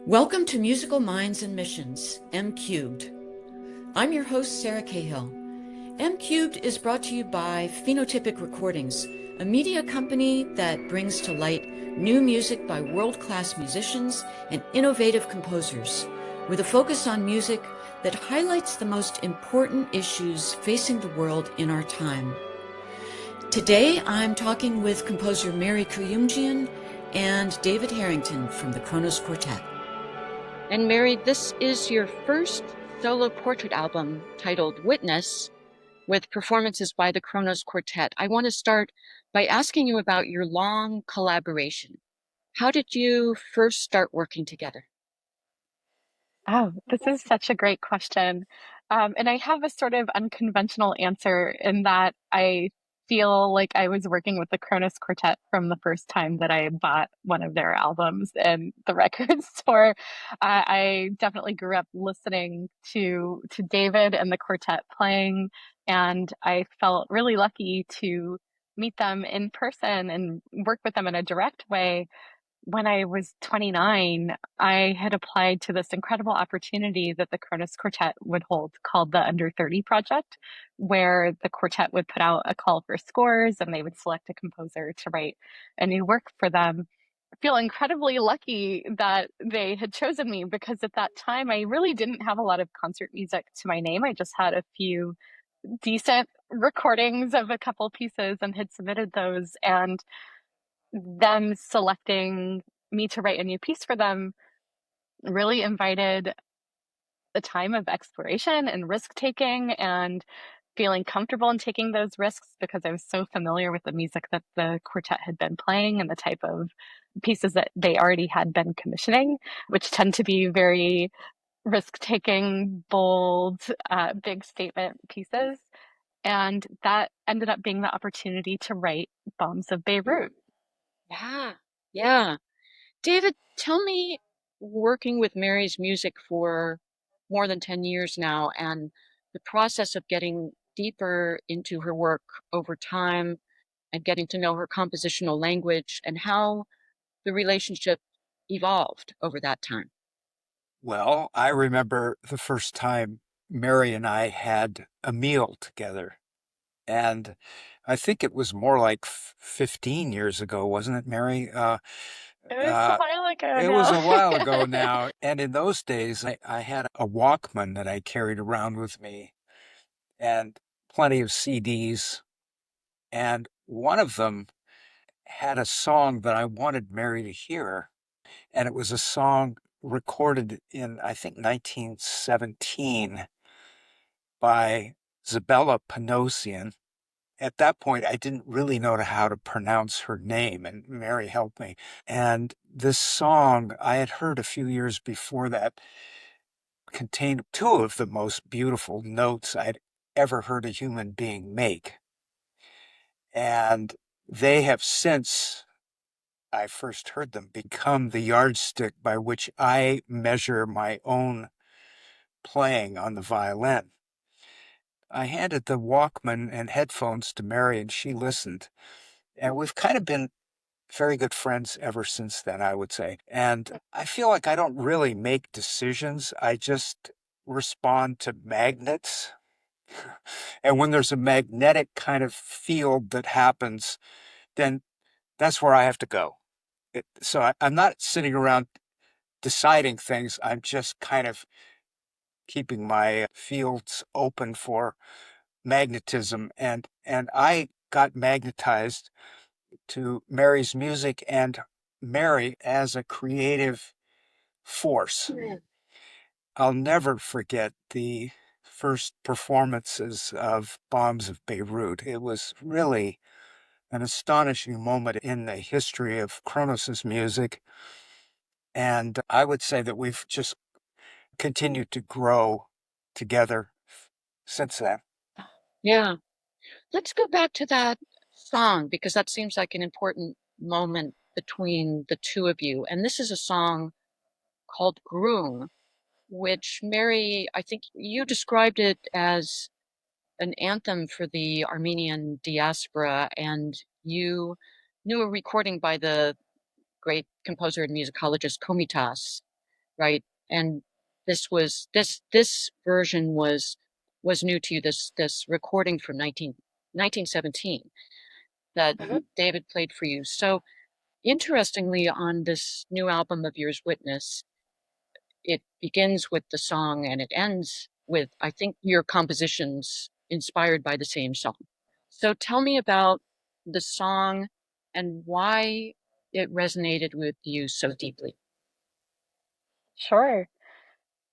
Welcome to Musical Minds and Missions, M Cubed. I'm your host, Sarah Cahill. M Cubed is brought to you by Phenotypic Recordings, a media company that brings to light new music by world-class musicians and innovative composers, with a focus on music that highlights the most important issues facing the world in our time. Today, I'm talking with composer Mary Kouyoumdjian and David Harrington from the Kronos Quartet. And Mary, this is your first solo portrait album titled Witness, with performances by the Kronos Quartet. I want to start by asking you about your long collaboration. How did you first start working together? Oh, this is such a great question. And I have a sort of unconventional answer in that I feel like I was working with the Kronos Quartet from the first time that I bought one of their albums in the record store. I definitely grew up listening to David and the quartet playing, and I felt really lucky to meet them in person and work with them in a direct way. When I was 29, I had applied to this incredible opportunity that the Kronos Quartet would hold called the Under 30 Project, where the quartet would put out a call for scores and they would select a composer to write a new work for them. I feel incredibly lucky that they had chosen me because at that time I really didn't have a lot of concert music to my name. I just had a few decent recordings of a couple pieces and had submitted those. And them selecting me to write a new piece for them really invited a time of exploration and risk taking and feeling comfortable in taking those risks because I was so familiar with the music that the quartet had been playing and the type of pieces that they already had been commissioning, which tend to be very risk taking, bold, big statement pieces. And that ended up being the opportunity to write Bombs of Beirut. Yeah. David, tell me, working with Mary's music for more than 10 years now and the process of getting deeper into her work over time and getting to know her compositional language and how the relationship evolved over that time. Well, I remember the first time Mary and I had a meal together. And I think it was more like 15 years ago, wasn't it, Mary? It was a Uh, while ago it was now. a while ago now. And in those days, I had a Walkman that I carried around with me and plenty of CDs. And one of them had a song that I wanted Mary to hear. And it was a song recorded in, I think, 1917 by Zabella Panosian. At that point, I didn't really know how to pronounce her name, and Mary helped me. And this song I had heard a few years before that contained two of the most beautiful notes I'd ever heard a human being make. And they have since I first heard them become the yardstick by which I measure my own playing on the violin. I handed the Walkman and headphones to Mary, and she listened. And we've kind of been very good friends ever since then, I would say. And I feel like I don't really make decisions. I just respond to magnets. And when there's a magnetic kind of field that happens, then that's where I have to go. I'm not sitting around deciding things. I'm just kind of keeping my fields open for magnetism. And I got magnetized to Mary's music and Mary as a creative force. I'll never forget the first performances of Bombs of Beirut. It was really an astonishing moment in the history of Kronos's music. And I would say that we've just continued to grow together since then. Yeah. Let's go back to that song because that seems like an important moment between the two of you. And this is a song called Groung, which Mary, I think you described it as an anthem for the Armenian diaspora, and you knew a recording by the great composer and musicologist Komitas right? And this version was new to you. This recording from 1917 that David played for you. So interestingly, on this new album of yours, Witness, it begins with the song and it ends with, I think, your compositions inspired by the same song. So tell me about the song and why it resonated with you so deeply. Sure.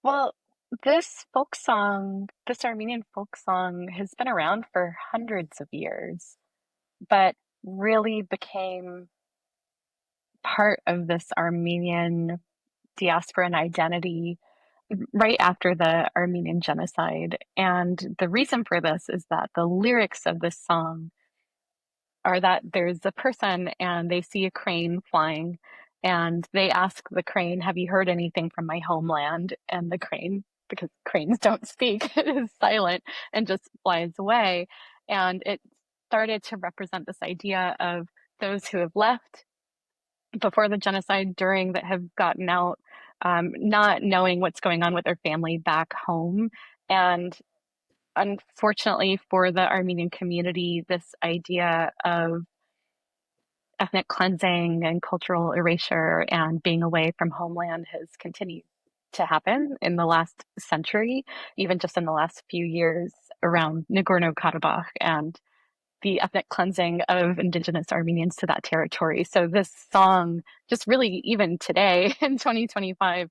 Well, this folk song, this Armenian folk song, has been around for hundreds of years, but really became part of this Armenian diaspora and identity right after the Armenian genocide. And the reason for this is that the lyrics of this song are that there's a person and they see a crane flying and they ask the crane, "Have you heard anything from my homeland?" And the crane, because cranes don't speak, is silent and just flies away. And it started to represent this idea of those who have left before the genocide, during, that have gotten out, not knowing what's going on with their family back home. And unfortunately for the Armenian community, this idea of ethnic cleansing and cultural erasure and being away from homeland has continued to happen in the last century, even just in the last few years around Nagorno-Karabakh and the ethnic cleansing of indigenous Armenians to that territory. So this song, just really even today in 2025,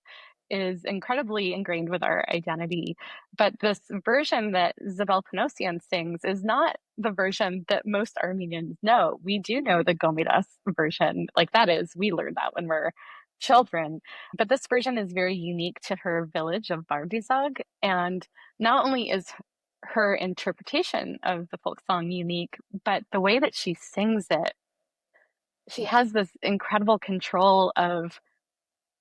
is incredibly ingrained with our identity. But this version that Zabel Panosian sings is not the version that most Armenians know. We do know the Gomidas version, like that is, we learned that when we're children. But this version is very unique to her village of Bardizag. And not only is her interpretation of the folk song unique, but the way that she sings it, she has this incredible control of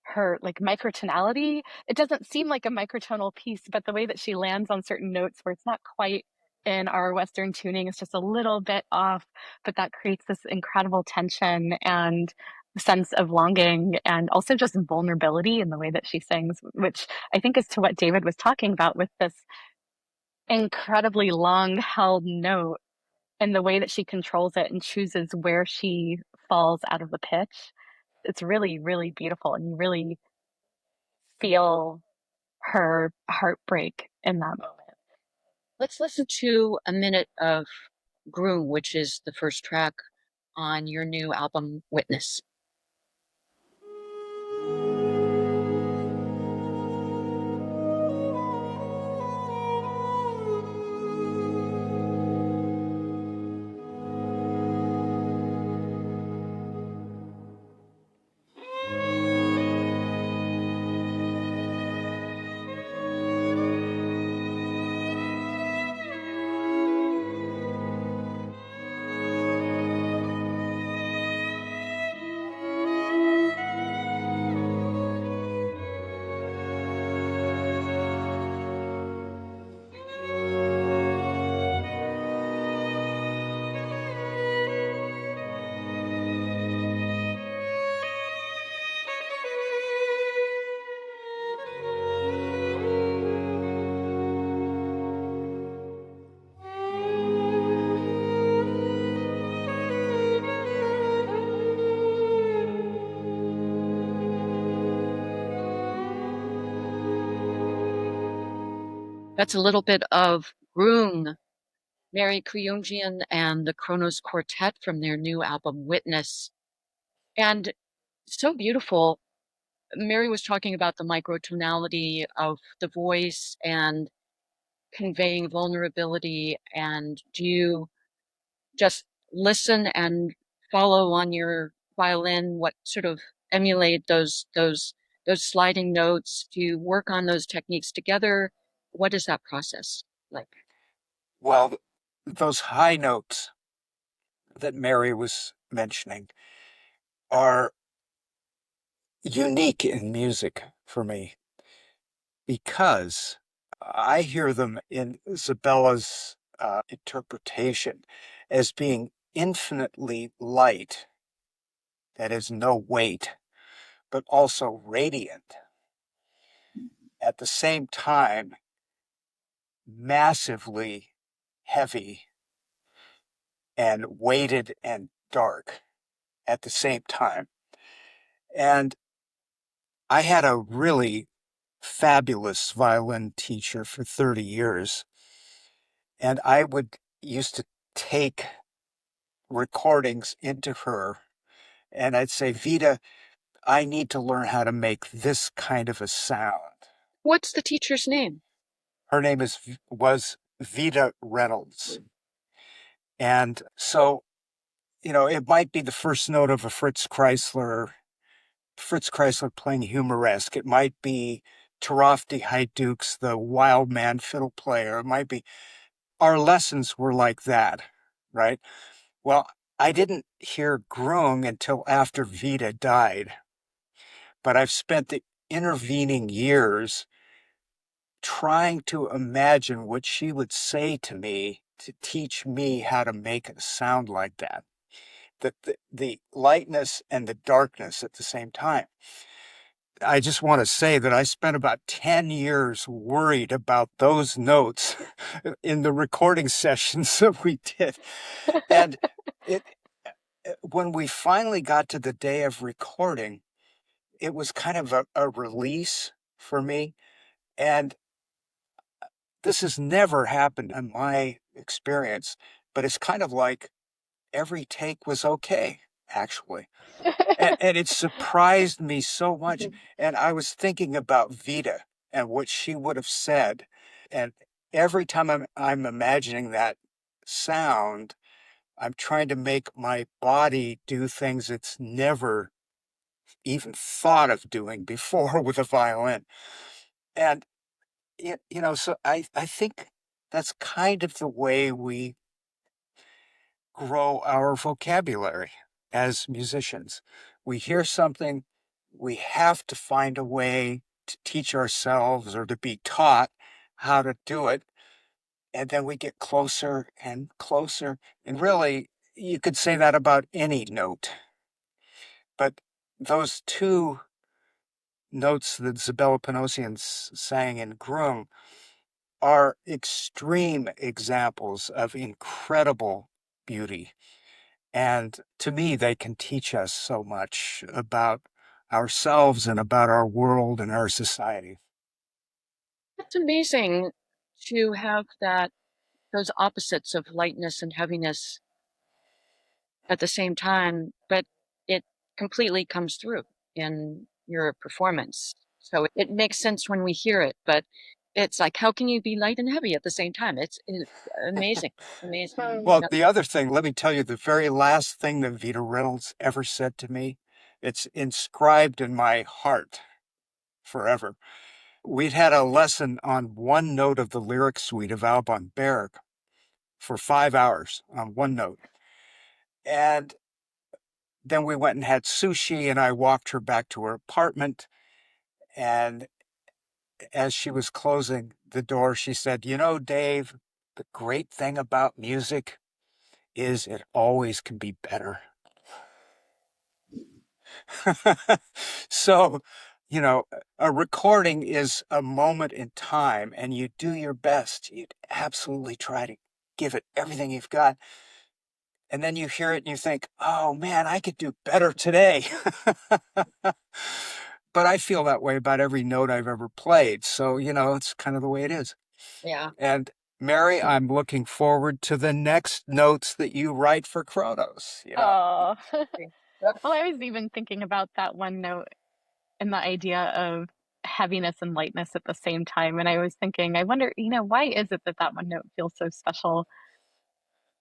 her like microtonality. It doesn't seem like a microtonal piece, but the way that she lands on certain notes where it's not quite in our Western tuning, it's just a little bit off, but that creates this incredible tension and sense of longing and also just vulnerability in the way that she sings, which I think is to what David was talking about with this incredibly long held note and the way that she controls it and chooses where she falls out of the pitch. It's really, really beautiful. And you really feel her heartbreak in that moment. Let's listen to a minute of Groung, which is the first track on your new album, Witness. That's a little bit of Groung, Mary Kouyoumdjian and the Kronos Quartet from their new album, Witness. And so beautiful. Mary was talking about the microtonality of the voice and conveying vulnerability. And do you just listen and follow on your violin what sort of emulate those sliding notes? Do you work on those techniques together? What is that process like? Well, those high notes that Mary was mentioning are unique in music for me because I hear them in Zabella's interpretation as being infinitely light, that is, no weight, but also radiant. at the same time massively heavy and weighted and dark at the same time. And I had a really fabulous violin teacher for 30 years. And I would used to take recordings into her and I'd say, Vita, I need to learn how to make this kind of a sound. What's the teacher's name? Her name was Vita Reynolds. And so, it might be the first note of a Fritz Chrysler playing Humoresque. It might be Tarofti Hajduk's The Wild Man Fiddle Player. It might be, our lessons were like that, right? Well, I didn't hear Groung until after Vita died, but I've spent the intervening years trying to imagine what she would say to me to teach me how to make a sound like that. The lightness and the darkness at the same time. I just want to say that I spent about 10 years worried about those notes in the recording sessions that we did. And when we finally got to the day of recording, it was kind of a release for me. And this has never happened in my experience, but it's kind of like every take was okay, actually. And it surprised me so much. And I was thinking about Vita and what she would have said. And every time I'm imagining that sound, I'm trying to make my body do things it's never even thought of doing before with a violin. And, so I think that's kind of the way we grow our vocabulary as musicians. We hear something, we have to find a way to teach ourselves or to be taught how to do it. And then we get closer and closer. And really, you could say that about any note. But those two notes that Zabella Panosian sang in Groung are extreme examples of incredible beauty. And to me, they can teach us so much about ourselves and about our world and our society. It's amazing to have those opposites of lightness and heaviness at the same time, but it completely comes through in your performance. So it makes sense when we hear it, but it's like, how can you be light and heavy at the same time? It's amazing, amazing. Well, the other thing, let me tell you, the very last thing that Vita Reynolds ever said to me, it's inscribed in my heart forever. We'd had a lesson on one note of the lyric suite of Alban Berg for 5 hours on one note. And then we went and had sushi, and I walked her back to her apartment. And as she was closing the door, she said, Dave, the great thing about music is it always can be better. So, a recording is a moment in time, and you do your best. You absolutely try to give it everything you've got. And then you hear it and you think, oh man, I could do better today. But I feel that way about every note I've ever played. So, it's kind of the way it is. Yeah. And Mary, I'm looking forward to the next notes that you write for Kronos. Oh, well, I was even thinking about that one note and the idea of heaviness and lightness at the same time. And I was thinking, I wonder, why is it that one note feels so special?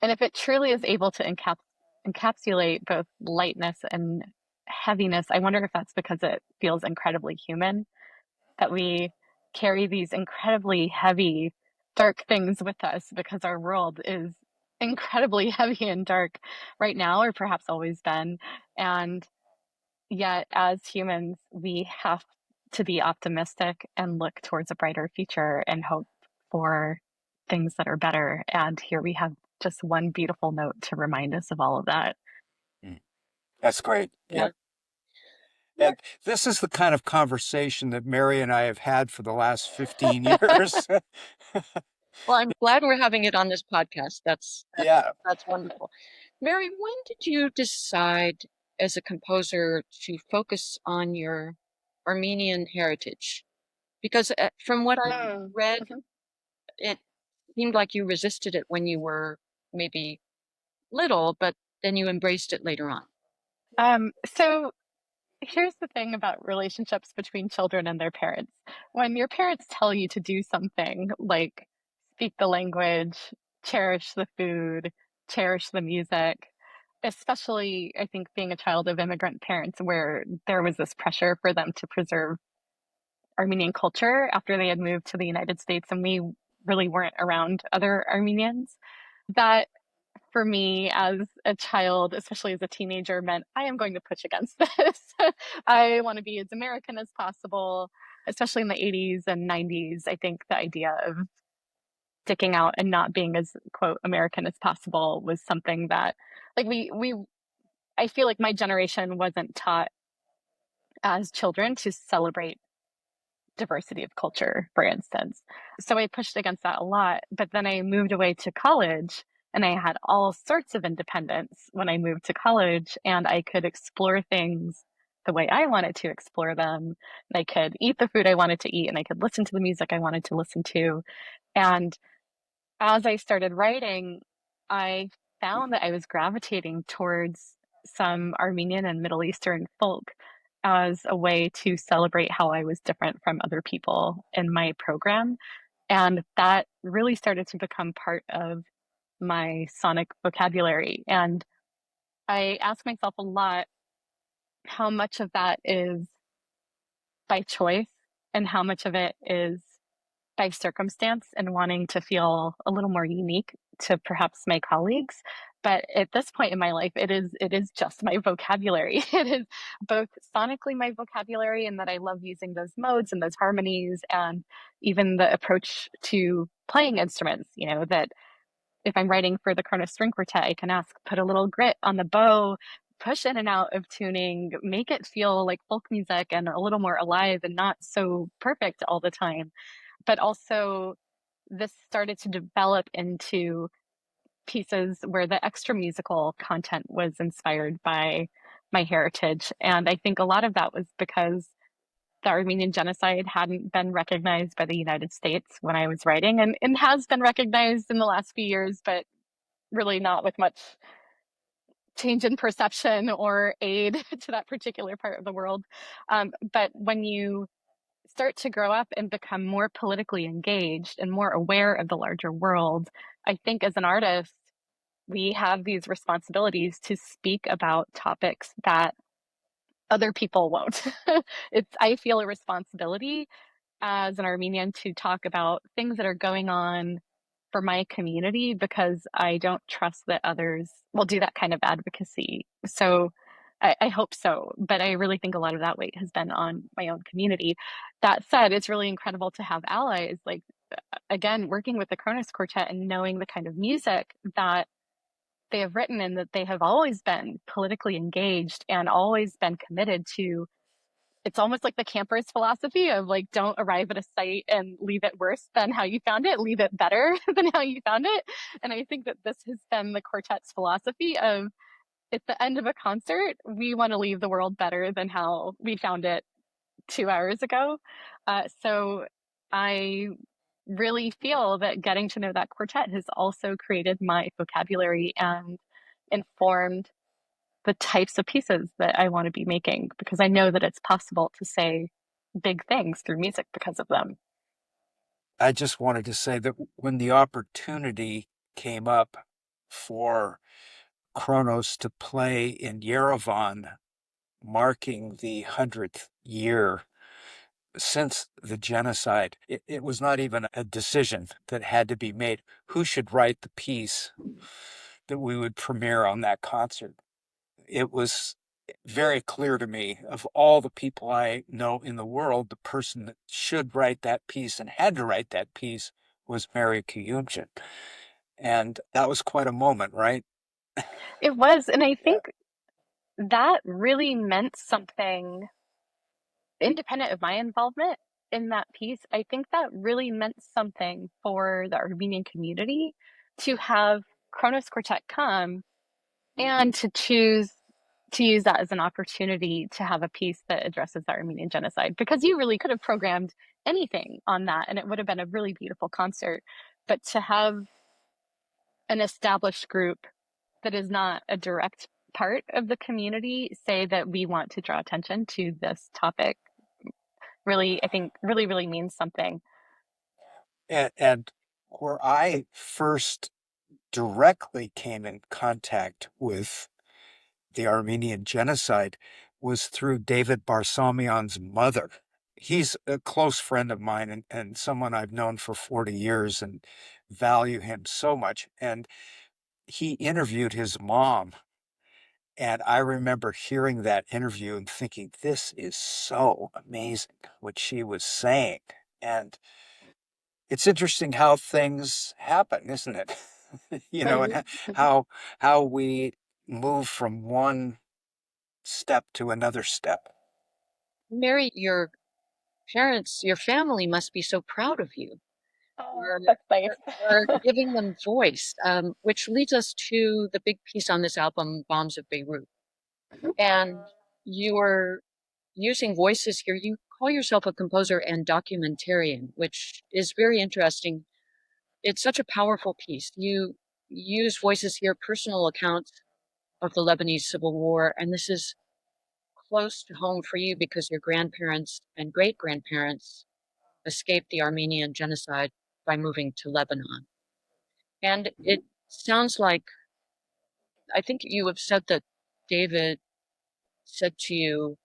And if it truly is able to encapsulate both lightness and heaviness, I wonder if that's because it feels incredibly human, that we carry these incredibly heavy, dark things with us because our world is incredibly heavy and dark right now, or perhaps always been. And yet, as humans, we have to be optimistic and look towards a brighter future and hope for things that are better. And here we have just one beautiful note to remind us of all of that. That's great. Yeah. And this is the kind of conversation that Mary and I have had for the last 15 years. Well, I'm glad we're having it on this podcast. Yeah. That's wonderful. Mary, when did you decide as a composer to focus on your Armenian heritage? Because from what I read, Mhm. it seemed like you resisted it when you were maybe little, but then you embraced it later on. So here's the thing about relationships between children and their parents. When your parents tell you to do something like speak the language, cherish the food, cherish the music, especially I think being a child of immigrant parents where there was this pressure for them to preserve Armenian culture after they had moved to the United States and we really weren't around other Armenians. That for me as a child, especially as a teenager, meant I am going to push against this. I want to be as American as possible, especially in the 80s and 90s. I think the idea of sticking out and not being as quote American as possible was something that like we I feel like my generation wasn't taught as children to celebrate diversity of culture, for instance. So I pushed against that a lot. But then I moved away to college and I had all sorts of independence when I moved to college and I could explore things the way I wanted to explore them. And I could eat the food I wanted to eat and I could listen to the music I wanted to listen to. And as I started writing, I found that I was gravitating towards some Armenian and Middle Eastern folk as a way to celebrate how I was different from other people in my program. And that really started to become part of my sonic vocabulary. And I ask myself a lot how much of that is by choice and how much of it is by circumstance and wanting to feel a little more unique to perhaps my colleagues. But at this point in my life, it is just my vocabulary. It is both sonically my vocabulary and that I love using those modes and those harmonies and even the approach to playing instruments, that if I'm writing for the Kronos String Quartet, I can ask, put a little grit on the bow, push in and out of tuning, make it feel like folk music and a little more alive and not so perfect all the time. But also, this started to develop into pieces where the extra musical content was inspired by my heritage. And I think a lot of that was because the Armenian genocide hadn't been recognized by the United States when I was writing, and has been recognized in the last few years, but really not with much change in perception or aid to that particular part of the world. But when you start to grow up and become more politically engaged and more aware of the larger world, I think as an artist, we have these responsibilities to speak about topics that other people won't. I feel a responsibility as an Armenian to talk about things that are going on for my community because I don't trust that others will do that kind of advocacy. So I hope so, but I really think a lot of that weight has been on my own community. That said, it's really incredible to have allies like, again, working with the Kronos Quartet and knowing the kind of music that they have written and that they have always been politically engaged and always been committed to. It's almost like the camper's philosophy of like, don't arrive at a site and leave it worse than how you found it, leave it better than how you found it. And I think that this has been the quartet's philosophy of at the end of a concert, we want to leave the world better than how we found it 2 hours ago. So I really feel that getting to know that quartet has also created my vocabulary and informed the types of pieces that I want to be making because I know that it's possible to say big things through music because of them. I just wanted to say that when the opportunity came up for Kronos to play in Yerevan, marking the 100th year since the genocide, it was not even a decision that had to be made. Who should write the piece that we would premiere on that concert? It was very clear to me, of all the people I know in the world, the person that should write that piece and had to write that piece was Mary Kouyoumdjian. And that was quite a moment, right? It was, and I Yeah. think that really meant something independent of my involvement in that piece, I think that really meant something for the Armenian community to have Kronos Quartet come and to choose to use that as an opportunity to have a piece that addresses the Armenian genocide, because you really could have programmed anything on that and it would have been a really beautiful concert. But to have an established group that is not a direct part of the community say that we want to draw attention to this topic really, I think, really, really means something. And where I first directly came in contact with the Armenian genocide was through David Barsamian's mother. He's a close friend of mine and someone I've known for 40 years and value him so much. And he interviewed his mom. And I remember hearing that interview and thinking, this is so amazing what she was saying. And it's interesting how things happen, isn't it? And how we move from one step to another step. Mary, your parents, your family must be so proud of you That's nice. for giving them voice, which leads us to the big piece on this album, Bombs of Beirut. And you're using voices here. You call yourself a composer and documentarian, which is very interesting. It's such a powerful piece. You use voices here, personal accounts of the Lebanese Civil War, and this is close to home for you because your grandparents and great-grandparents escaped the Armenian genocide by moving to Lebanon. And it sounds like, I think you have said that David said to you,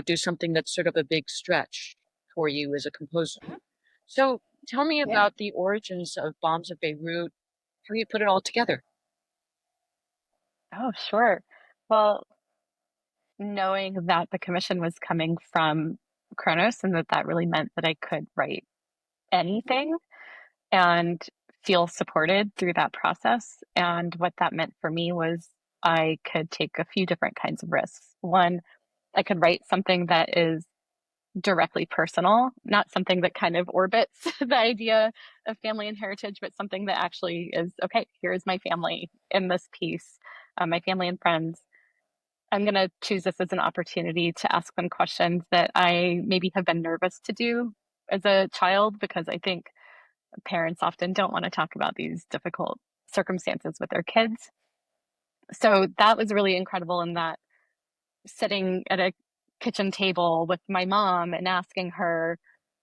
do something that's sort of a big stretch for you as a composer. So tell me about the origins of Bombs of Beirut, how you put it all together. Oh, sure. Well, knowing that the commission was coming from Kronos and that really meant that I could write anything and feel supported through that process. And what that meant for me was I could take a few different kinds of risks. One, I could write something that is directly personal, not something that kind of orbits the idea of family and heritage, but something that actually is, okay, here's my family in this piece, my family and friends. I'm going to choose this as an opportunity to ask them questions that I maybe have been nervous to do as a child, because I think parents often don't want to talk about these difficult circumstances with their kids. So that was really incredible, in that sitting at a kitchen table with my mom and asking her,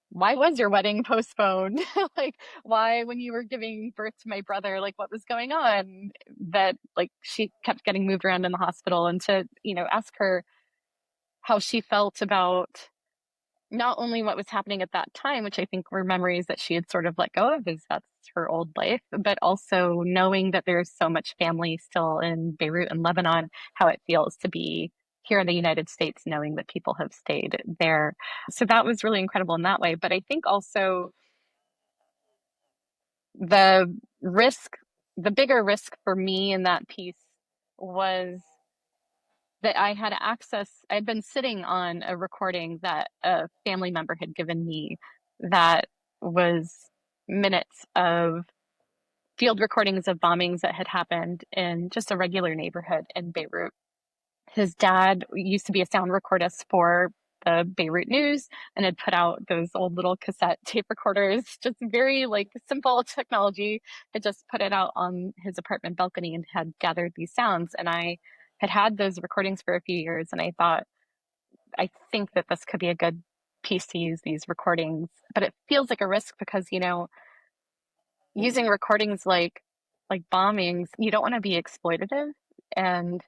why was your wedding postponed? Like, why, when you were giving birth to my brother, like, what was going on? That, like, she kept getting moved around in the hospital, and to, ask her how she felt about not only what was happening at that time, which I think were memories that she had sort of let go of, as that's her old life, but also knowing that there's so much family still in Beirut and Lebanon, how it feels to be here in the United States, knowing that people have stayed there. So that was really incredible in that way. But I think also the risk, the bigger risk for me in that piece was that I had access, I'd been sitting on a recording that a family member had given me that was minutes of field recordings of bombings that had happened in just a regular neighborhood in Beirut. His dad used to be a sound recordist for the Beirut News and had put out those old little cassette tape recorders, just very like simple technology, had just put it out on his apartment balcony and had gathered these sounds. And I had those recordings for a few years, and I thought, I think that this could be a good piece to use these recordings. But it feels like a risk because, using recordings like bombings, you don't want to be exploitative and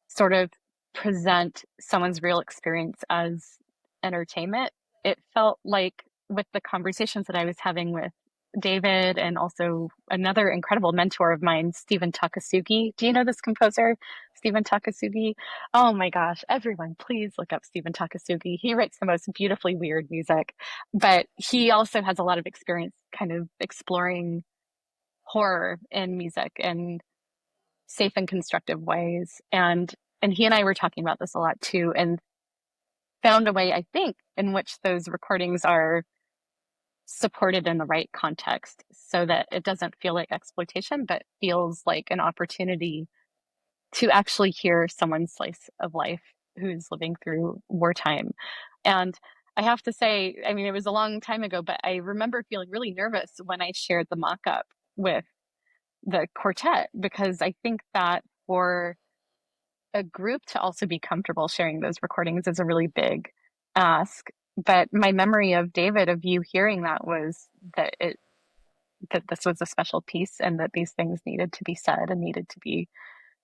sort of present someone's real experience as entertainment. It felt like, with the conversations that I was having with David and also another incredible mentor of mine, Stephen Takasugi. Do you know this composer, Stephen Takasugi? Oh my gosh, everyone, please look up Stephen Takasugi. He writes the most beautifully weird music, but he also has a lot of experience kind of exploring horror in music and safe and constructive ways. And he and I were talking about this a lot too, and found a way, I think, in which those recordings are supported in the right context so that it doesn't feel like exploitation, but feels like an opportunity to actually hear someone's slice of life who's living through wartime. And I have to say, I mean, it was a long time ago, but I remember feeling really nervous when I shared the mock-up with the quartet, because I think that for a group to also be comfortable sharing those recordings is a really big ask. But my memory of David, of you hearing that, was that this was a special piece and that these things needed to be said and needed to be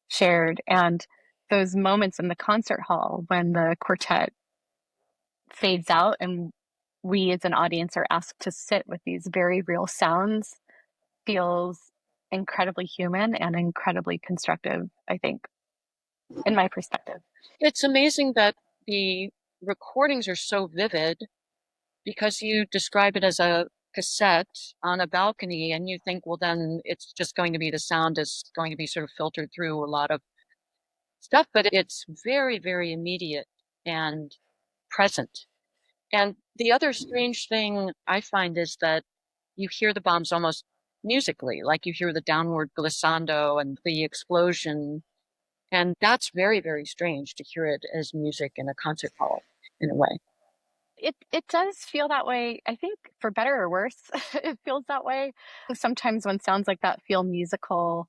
shared. And those moments in the concert hall when the quartet fades out and we as an audience are asked to sit with these very real sounds feels incredibly human and incredibly constructive, I think, in my perspective. It's amazing that the recordings are so vivid, because you describe it as a cassette on a balcony, and you think, well, then it's just going to be, the sound is going to be sort of filtered through a lot of stuff, but it's very, very immediate and present. And the other strange thing I find is that you hear the bombs almost musically, like you hear the downward glissando and the explosion. And that's very, very strange to hear it as music in a concert hall in a way. It does feel that way, I think, for better or worse. It feels that way. Sometimes when sounds like that feel musical,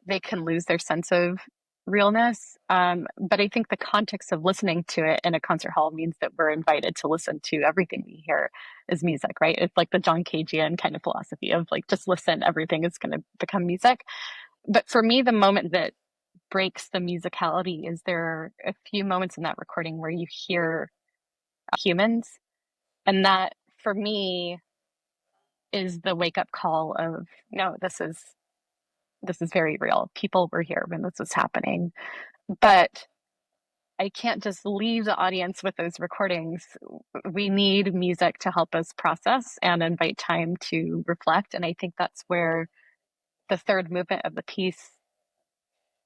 they can lose their sense of realness. But I think the context of listening to it in a concert hall means that we're invited to listen to everything we hear as music, right? It's like the John Cagean kind of philosophy of like, just listen, everything is going to become music. But for me, the moment that breaks the musicality is there are a few moments in that recording where you hear humans. And that, for me, is the wake up call of, no, this is very real. People were here when this was happening. But I can't just leave the audience with those recordings. We need music to help us process and invite time to reflect. And I think that's where the third movement of the piece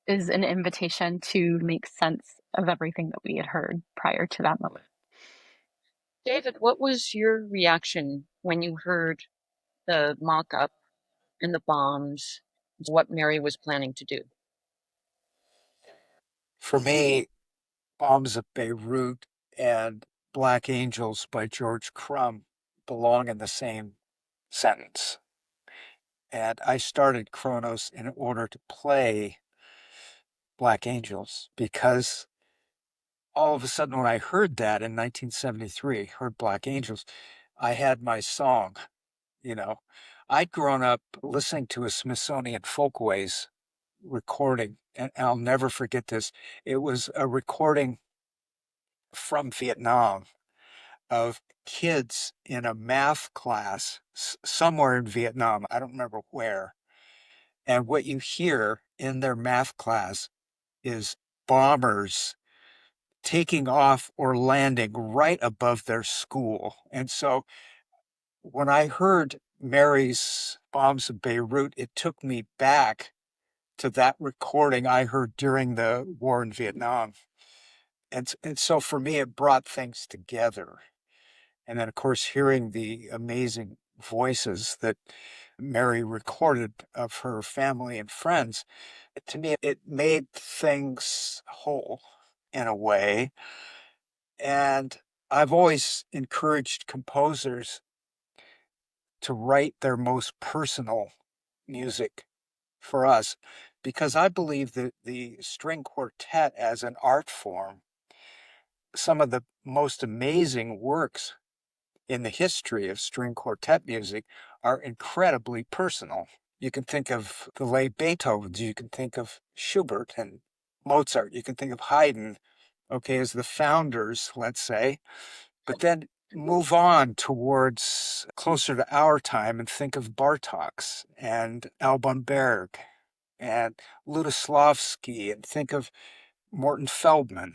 is an invitation to make sense of everything that we had heard prior to that moment. David, what was your reaction when you heard the mock-up and the bombs, what Mary was planning to do? For me, Bombs of Beirut and Black Angels by George Crumb belong in the same sentence. And I started Kronos in order to play Black Angels because all of a sudden when I heard that in 1973, heard Black Angels, I had my song, you know. I'd grown up listening to a Smithsonian Folkways recording, and I'll never forget this. It was a recording from Vietnam of kids in a math class somewhere in Vietnam. I don't remember where. And what you hear in their math class is bombers taking off or landing right above their school. And so when I heard Mary's Bombs of Beirut, it took me back to that recording I heard during the war in Vietnam. And so for me, it brought things together. And then, of course, hearing the amazing voices that Mary recorded of her family and friends, to me, it made things whole in a way. And I've always encouraged composers to write their most personal music for us, because I believe that the string quartet as an art form, some of the most amazing works in the history of string quartet music are incredibly personal. You can think of the late Beethoven, you can think of Schubert and Mozart, you can think of Haydn, okay, as the founders, let's say, but then move on towards closer to our time and think of Bartók's and Alban Berg and Lutoslawski, and think of Morton Feldman,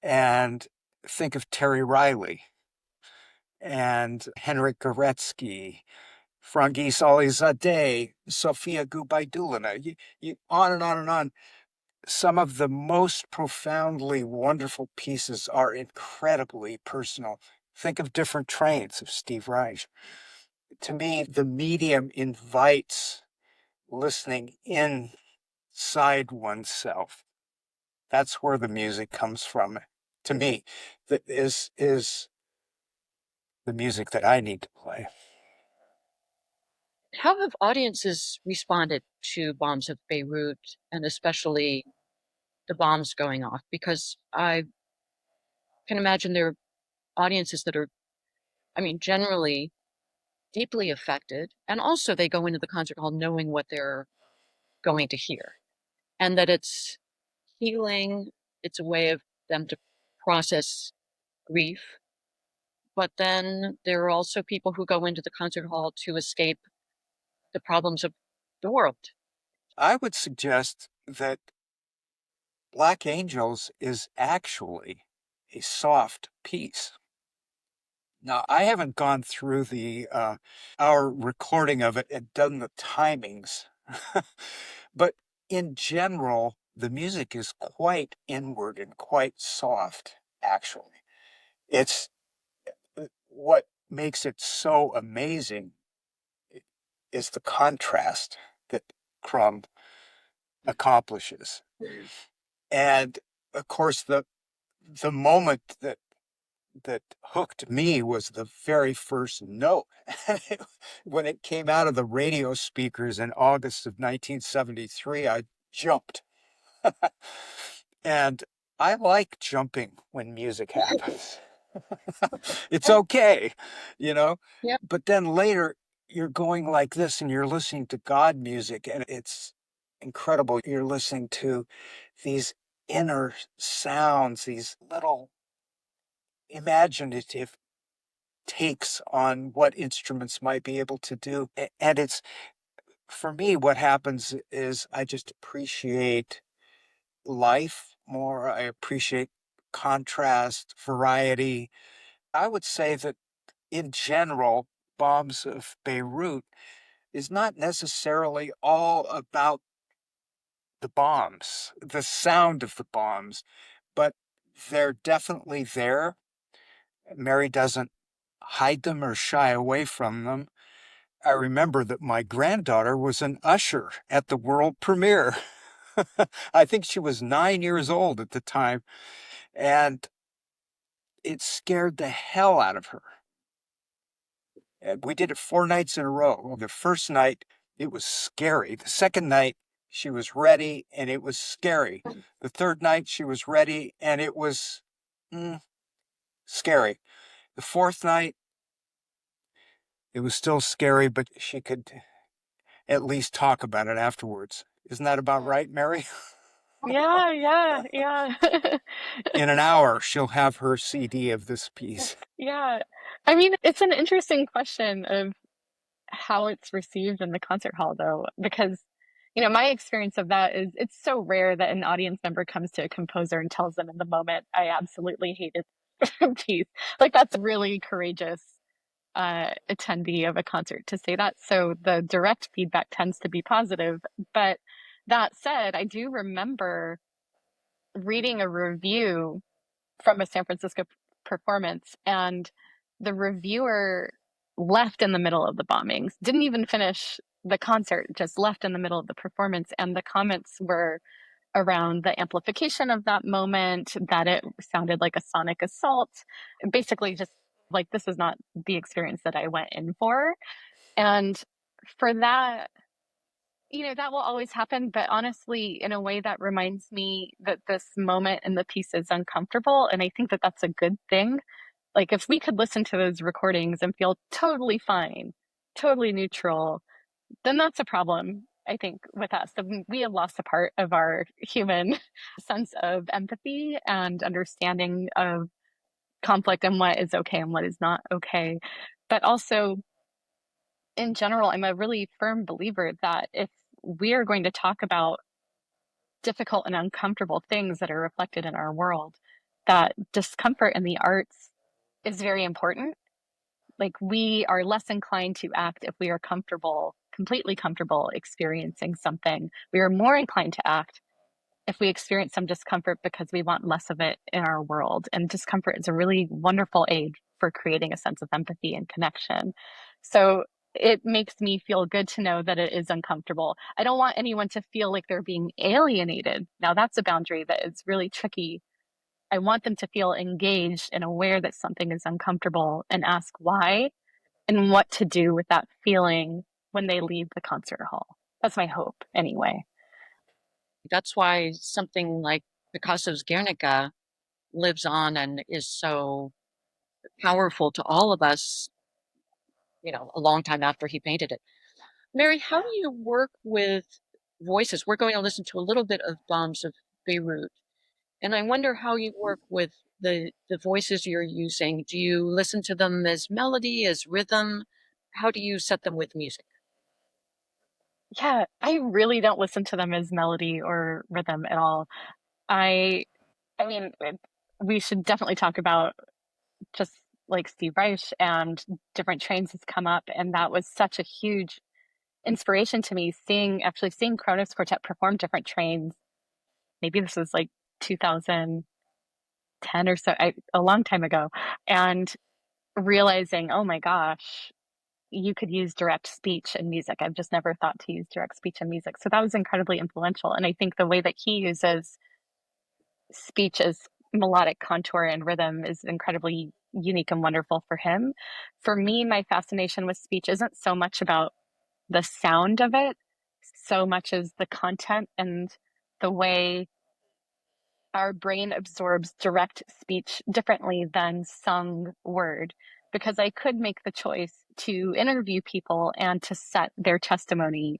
and think of Terry Riley and Henryk Goretzky, Frangis Alizadeh, Sofia Gubaidulina, you on and on and on. some of the most profoundly wonderful pieces are incredibly personal. Think of Different Trains of Steve Reich. To me, the medium invites listening inside oneself. That's where the music comes from. To me, that is the music that I need to play. How have audiences responded to bombs of Beirut, and especially the bombs going off? Because I can imagine there are audiences that are, I mean, generally deeply affected, and also they go into the concert hall knowing what they're going to hear, and that it's healing, it's a way of them to process grief. But then there are also people who go into the concert hall to escape the problems of the world. I would suggest that Black Angels is actually a soft piece. Now, I haven't gone through our recording of it and done the timings, but in general, the music is quite inward and quite soft, actually. It's what makes it so amazing is the contrast that Crumb accomplishes. And of course, the moment that hooked me was the very first note. When it came out of the radio speakers in August of 1973, I jumped. And I like jumping when music happens. It's okay, you know? Yeah. But then later, you're going like this and you're listening to God music, and it's incredible. You're listening to these inner sounds, these little imaginative takes on what instruments might be able to do. And it's, for me, what happens is I just appreciate life more. I appreciate contrast, variety. I would say that in general, Bombs of Beirut is not necessarily all about the bombs, the sound of the bombs, but they're definitely there. Mary doesn't hide them or shy away from them. I remember that my granddaughter was an usher at the world premiere. I think she was 9 years old at the time, and it scared the hell out of her. And we did it 4 nights in a row. The first night, it was scary. The second night, she was ready, and it was scary. The third night, she was ready, and it was scary. The fourth night, it was still scary, but she could at least talk about it afterwards. Isn't that about right, Mary? Yeah. In an hour, she'll have her CD of this piece. Yeah. I mean, it's an interesting question of how it's received in the concert hall, though, because, my experience of that is it's so rare that an audience member comes to a composer and tells them in the moment, I absolutely hated the piece. Like, that's really courageous attendee of a concert to say that. So the direct feedback tends to be positive. But that said, I do remember reading a review from a San Francisco performance, and the reviewer left in the middle of the bombings, didn't even finish the concert, just left in the middle of the performance. And the comments were around the amplification of that moment, that it sounded like a sonic assault. Basically, just like, this is not the experience that I went in for. And for that, that will always happen. But honestly, in a way that reminds me that this moment in the piece is uncomfortable. And I think that that's a good thing. Like, if we could listen to those recordings and feel totally fine, totally neutral, then that's a problem, I think, with us. So we have lost a part of our human sense of empathy and understanding of conflict and what is okay and what is not okay. But also, in general, I'm a really firm believer that if we are going to talk about difficult and uncomfortable things that are reflected in our world, that discomfort in the arts is very important. Like, we are less inclined to act if we are comfortable, completely comfortable experiencing something. We are more inclined to act if we experience some discomfort because we want less of it in our world. And discomfort is a really wonderful aid for creating a sense of empathy and connection. So it makes me feel good to know that it is uncomfortable. I don't want anyone to feel like they're being alienated. Now, that's a boundary that is really tricky. I want them to feel engaged and aware that something is uncomfortable and ask why and what to do with that feeling when they leave the concert hall. That's my hope, anyway. That's why something like Picasso's Guernica lives on and is so powerful to all of us, a long time after he painted it. Mary, how do you work with voices? We're going to listen to a little bit of Bombs of Beirut, and I wonder how you work with the voices you're using. Do you listen to them as melody, as rhythm? How do you set them with music? Yeah, I really don't listen to them as melody or rhythm at all. I mean, we should definitely talk about just like Steve Reich and Different Trains has come up, and that was such a huge inspiration to me, seeing Kronos Quartet perform Different Trains. Maybe this was like 2010 or so, a long time ago, and realizing, oh my gosh, you could use direct speech in music. I've just never thought to use direct speech in music. So that was incredibly influential. And I think the way that he uses speech as melodic contour and rhythm is incredibly unique and wonderful for him. For me, my fascination with speech isn't so much about the sound of it, so much as the content and the way our brain absorbs direct speech differently than sung word. Because I could make the choice to interview people and to set their testimony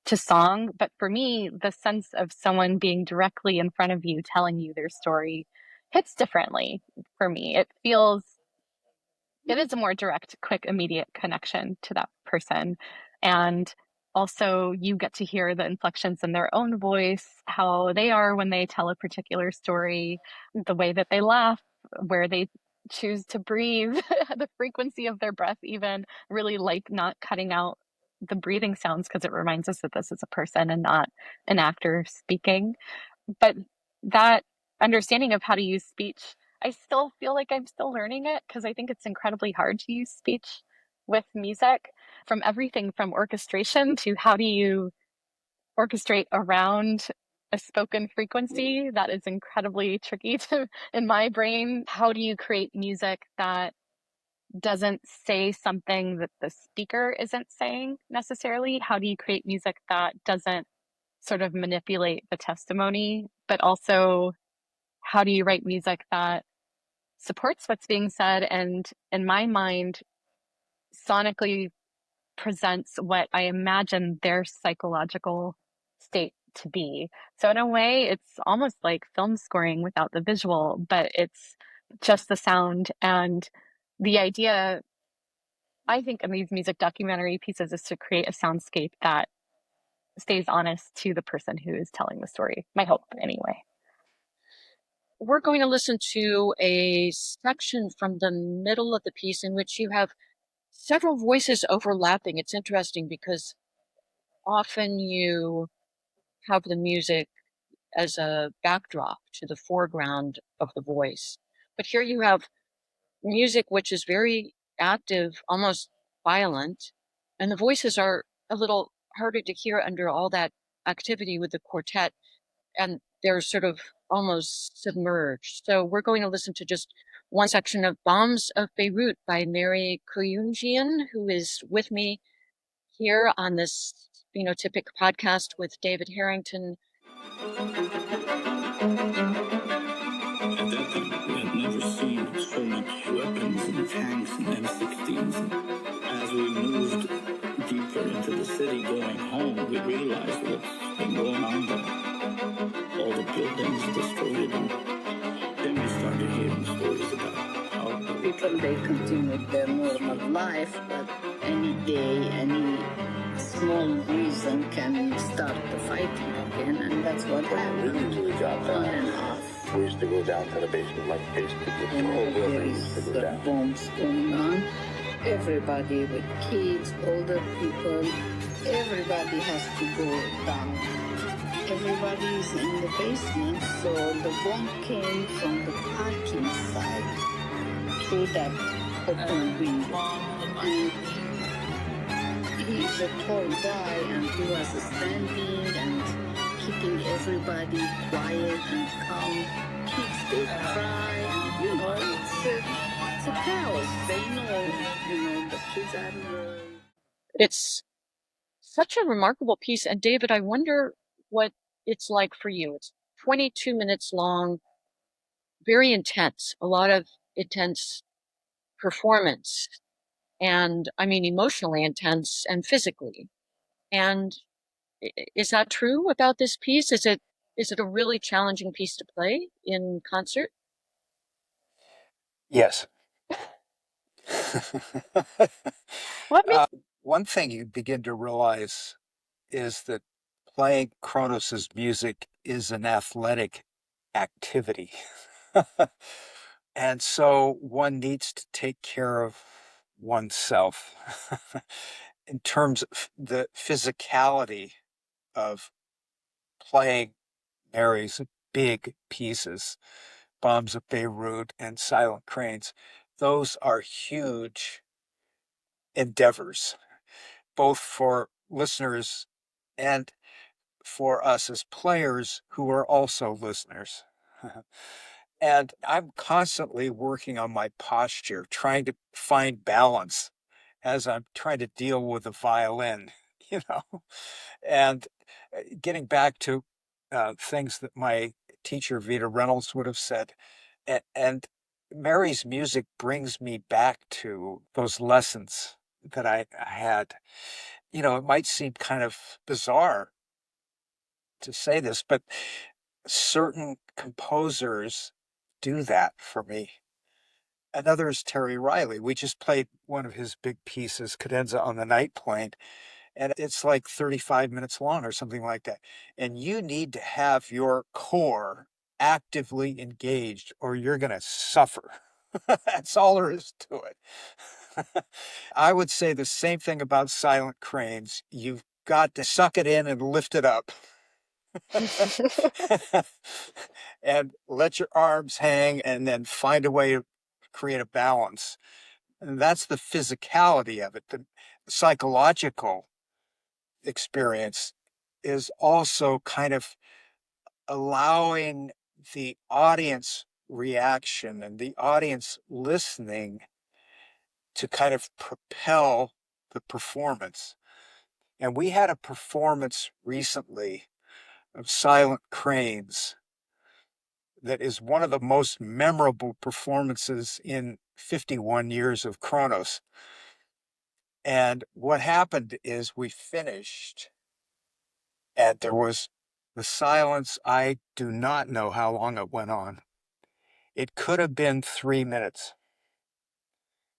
to song. But for me, the sense of someone being directly in front of you, telling you their story hits differently for me. It is a more direct, quick, immediate connection to that person. And also you get to hear the inflections in their own voice, how they are when they tell a particular story, the way that they laugh, where they choose to breathe, the frequency of their breath, even really like not cutting out the breathing sounds because it reminds us that this is a person and not an actor speaking. But that understanding of how to use speech, I still feel like I'm still learning it because I think it's incredibly hard to use speech with music, from everything from orchestration to how do you orchestrate around a spoken frequency that is incredibly tricky in my brain. How do you create music that doesn't say something that the speaker isn't saying necessarily? How do you create music that doesn't sort of manipulate the testimony, but also how do you write music that supports what's being said and, in my mind, sonically presents what I imagine their psychological state to be? So in a way, it's almost like film scoring without the visual, but it's just the sound. And the idea, I think, in these music documentary pieces is to create a soundscape that stays honest to the person who is telling the story. My hope, anyway. We're going to listen to a section from the middle of the piece in which you have several voices overlapping. It's interesting because often you have the music as a backdrop to the foreground of the voice. But here you have music which is very active, almost violent, and the voices are a little harder to hear under all that activity with the quartet, and they're sort of almost submerged. So we're going to listen to just one section of Bombs of Beirut by Mary Kouyoumdjian, who is with me here on this Phenotypic podcast with David Harrington. At that time, we had never seen so much weapons and tanks and M16s. As we moved deeper into the city going home, we realized what's been going on there. All the buildings destroyed, and then we started hearing stories about how people, they continued their normal life, but any day, any small reason can start the fighting again, and that's what happened. On and off. We used to go down to the basement, like basically the whole building used to go down. Bombs going on. Everybody with kids, older people, everybody has to go down. everybody's in the basement, so the bomb came from the parking side through that open window. And he's a tall guy, and he was standing and keeping everybody quiet and calm. Kids, they cry, and it's a chaos. They know, the kids are... It's such a remarkable piece. And David, I wonder what it's like for you. It's 22 minutes long, very intense, a lot of intense performance, and I mean emotionally intense and physically. And is that true about this piece? Is it a really challenging piece to play in concert? Yes. What makes One thing you begin to realize is that playing Kronos's music is an athletic activity. And so one needs to take care of oneself in terms of the physicality of playing Mary's big pieces, Bombs of Beirut and Silent Cranes. Those are huge endeavors, both for listeners and for us as players who are also listeners. And I'm constantly working on my posture, trying to find balance as I'm trying to deal with a violin, you know, and getting back to things that my teacher, Vita Reynolds, would have said. And Mary's music brings me back to those lessons that I had. You know, it might seem kind of bizarre to say this, but certain composers do that for me. Another is Terry Riley. We just played one of his big pieces, Cadenza on the Night Plane, and it's like 35 minutes long or something like that. And you need to have your core actively engaged or you're going to suffer. That's all there is to it. I would say the same thing about Silent Cranes. You've got to suck it in and lift it up. And let your arms hang and then find a way to create a balance. And that's the physicality of it. The psychological experience is also kind of allowing the audience reaction and the audience listening to kind of propel the performance. And we had a performance recently of Silent Cranes that is one of the most memorable performances in 51 years of Kronos. And what happened is we finished, and there was the silence. I do not know how long it went on. It could have been 3 minutes.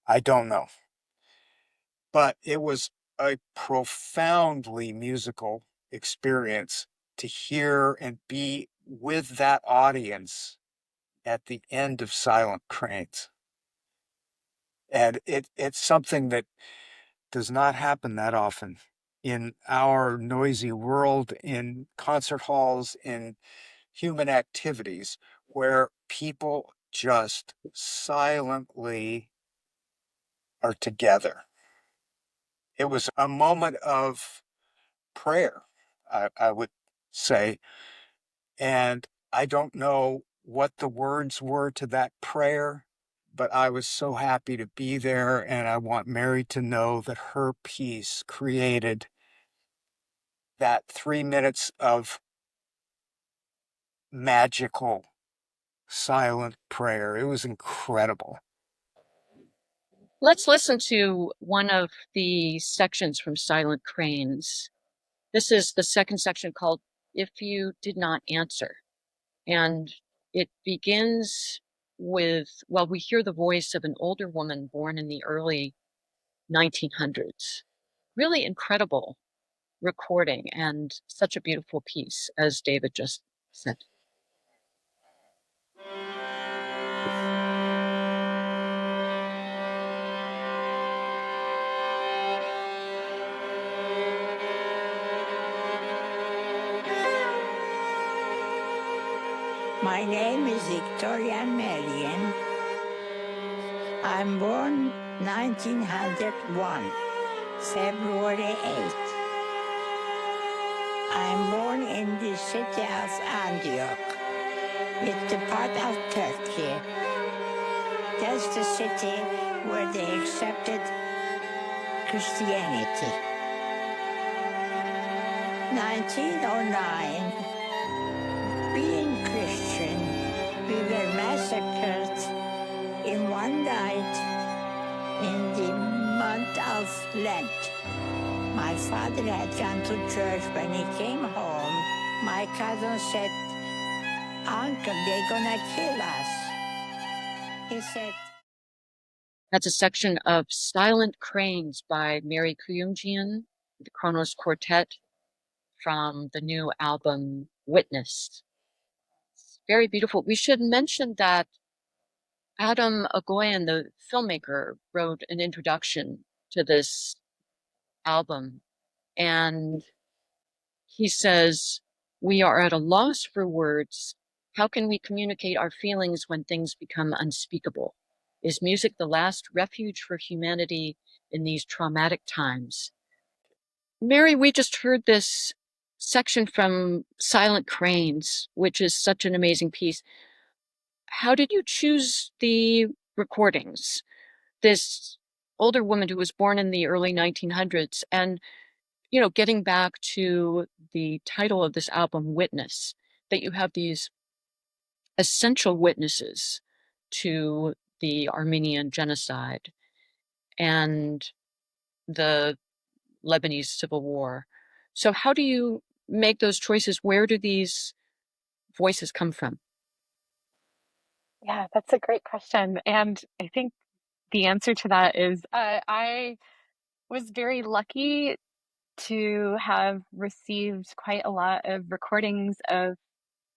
I don't know. But it was a profoundly musical experience to hear and be with that audience at the end of Silent Cranes. And it's something that does not happen that often in our noisy world, in concert halls, in human activities, where people just silently are together. It was a moment of prayer, I would say. And I don't know what the words were to that prayer, but I was so happy to be there. And I want Mary to know that her piece created that 3 minutes of magical silent prayer. It was incredible. Let's listen to one of the sections from Silent Cranes. This is the second section called If You Did Not Answer. And it begins with, well, we hear the voice of an older woman born in the early 1900s. Really incredible recording and such a beautiful piece, as David just said. My name is Victoria Marian. I'm born 1901, February 8th. I'm born in the city of Antioch. It's a part of Turkey. That's the city where they accepted Christianity. 1909, being Christian, we were massacred in one night in the month of Lent. My father had gone to church. When he came home, my cousin said, "Uncle, they're gonna kill us." He said, That's a section of Silent Cranes by Mary Kouyoumdjian, the Kronos Quartet, from the new album Witness. It's very beautiful. We should mention that Adam Agoyan, the filmmaker, wrote an introduction to this album, and he says, "We are at a loss for words. How can we communicate our feelings when things become unspeakable? Is music the last refuge for humanity in these traumatic times?" Mary, we just heard this section from Silent Cranes, which is such an amazing piece. How did you choose the recordings? This older woman who was born in the early 1900s, and, you know, getting back to the title of this album, Witness, that you have these essential witnesses to the Armenian genocide and the Lebanese civil war. So how do you make those choices? Where do these voices come from? Yeah, that's a great question. And I think the answer to that is I was very lucky to have received quite a lot of recordings of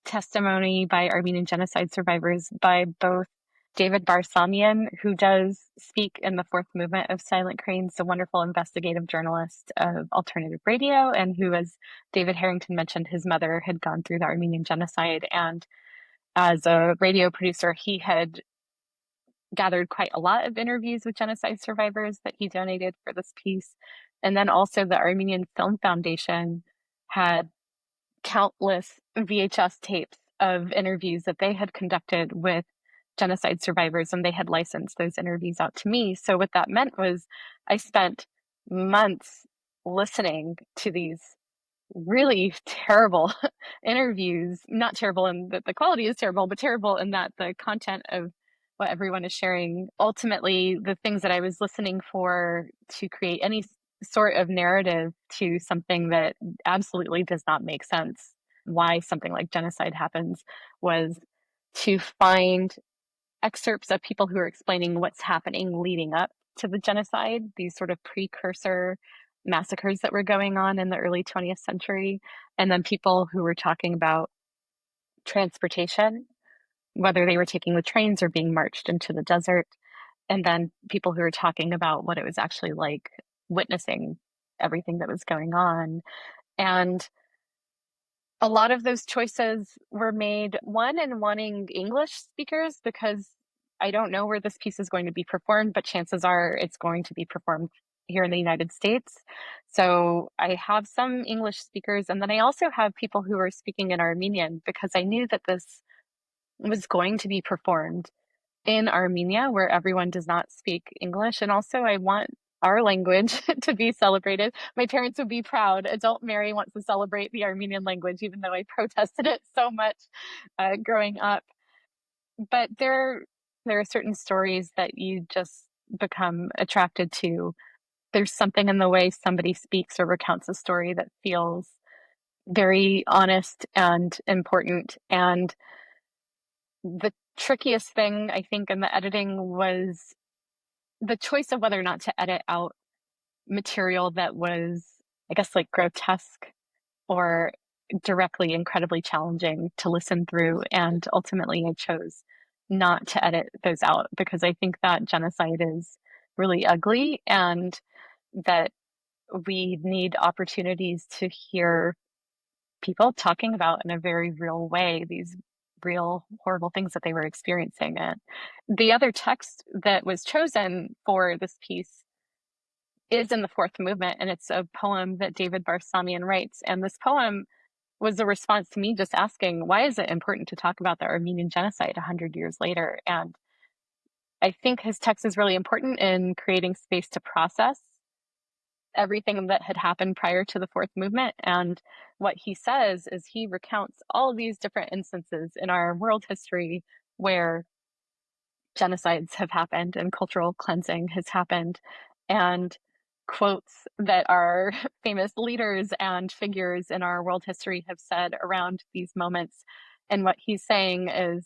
testimony by Armenian genocide survivors by both David Barsamian, who does speak in the fourth movement of Silent Cranes, the wonderful investigative journalist of alternative radio, and who, as David Harrington mentioned, his mother had gone through the Armenian genocide. And as a radio producer, he had gathered quite a lot of interviews with genocide survivors that he donated for this piece. And then also the Armenian Film Foundation had countless VHS tapes of interviews that they had conducted with genocide survivors, and they had licensed those interviews out to me. So what that meant was I spent months listening to these really terrible interviews. Not terrible in that the quality is terrible, but terrible in that the content of what everyone is sharing, ultimately the things that I was listening for to create any sort of narrative to something that absolutely does not make sense, why something like genocide happens, was to find excerpts of people who are explaining what's happening leading up to the genocide, these sort of precursor massacres that were going on in the early 20th century, and then people who were talking about transportation, whether they were taking the trains or being marched into the desert, and then people who were talking about what it was actually like witnessing everything that was going on. And a lot of those choices were made, one, in wanting English speakers, because I don't know where this piece is going to be performed, but chances are it's going to be performed here in the United States. So I have some English speakers, and then I also have people who are speaking in Armenian, because I knew that this was going to be performed in Armenia, where everyone does not speak English. And also I want our language to be celebrated. My parents would be proud. Adult Mary wants to celebrate the Armenian language, even though I protested it so much growing up. But there are certain stories that you just become attracted to. There's something in the way somebody speaks or recounts a story that feels very honest and important. And the trickiest thing, I think, in the editing was the choice of whether or not to edit out material that was, I guess, like grotesque or directly incredibly challenging to listen through. And ultimately, I chose not to edit those out, because I think that genocide is really ugly, and that we need opportunities to hear people talking about in a very real way these real horrible things that they were experiencing. And the other text that was chosen for this piece is in the fourth movement, and it's a poem that David Barsamian writes. And this poem was a response to me just asking, why is it important to talk about the Armenian genocide 100 years later? And I think his text is really important in creating space to process everything that had happened prior to the fourth movement. And what he says is he recounts all of these different instances in our world history where genocides have happened and cultural cleansing has happened, and quotes that our famous leaders and figures in our world history have said around these moments. And what he's saying is,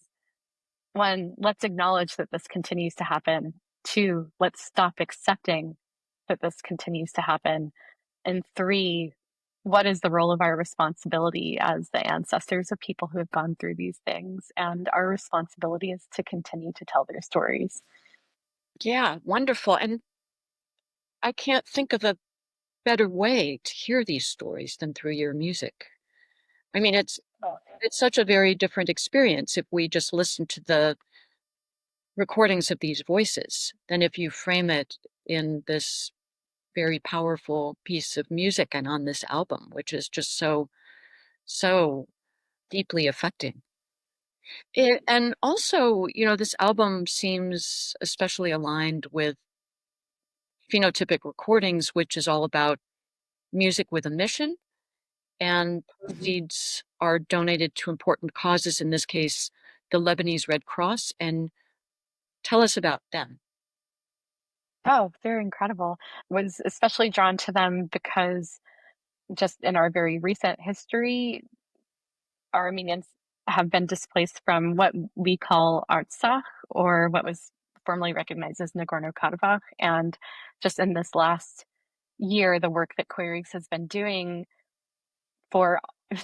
one, let's acknowledge that this continues to happen. Two, let's stop accepting that this continues to happen. And three, what is the role of our responsibility as the ancestors of people who have gone through these things? And our responsibility is to continue to tell their stories. Yeah, wonderful. And I can't think of a better way to hear these stories than through your music. I mean, it's such a very different experience if we just listen to the recordings of these voices than if you frame it in this very powerful piece of music and on this album, which is just so deeply affecting. And also, this album seems especially aligned with Phenotypic Recordings, which is all about music with a mission, and proceeds are donated to important causes, in this case, the Lebanese Red Cross. And tell us about them. Oh, they're incredible. Was especially drawn to them because just in our very recent history, Armenians have been displaced from what we call Artsakh, or what was formerly recognized as Nagorno-Karabakh. And just in this last year, the work that Queries has been doing for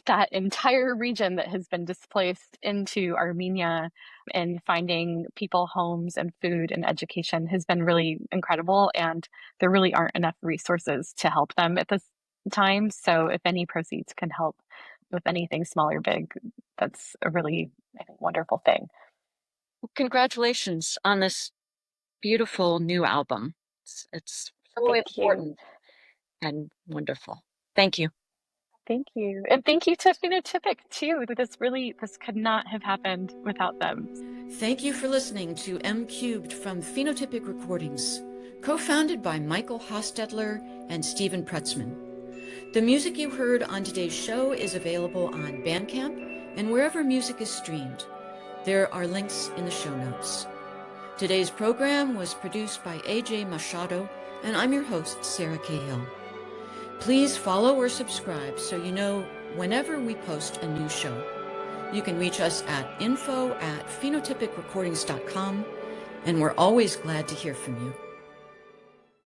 that entire region that has been displaced into Armenia and finding people homes and food and education has been really incredible. And there really aren't enough resources to help them at this time. So if any proceeds can help with anything small or big, that's a really, I think, wonderful thing. Well, congratulations on this beautiful new album. It's so important and wonderful. Thank you. Thank you. And thank you to Phenotypic too. This could not have happened without them. Thank you for listening to M Cubed from Phenotypic Recordings, co-founded by Michael Hostetler and Stephen Pretzman. The music you heard on today's show is available on Bandcamp and wherever music is streamed. There are links in the show notes. Today's program was produced by AJ Machado, and I'm your host, Sarah Cahill. Please follow or subscribe so you know whenever we post a new show. You can reach us at info@phenotypicrecordings.com, and we're always glad to hear from you.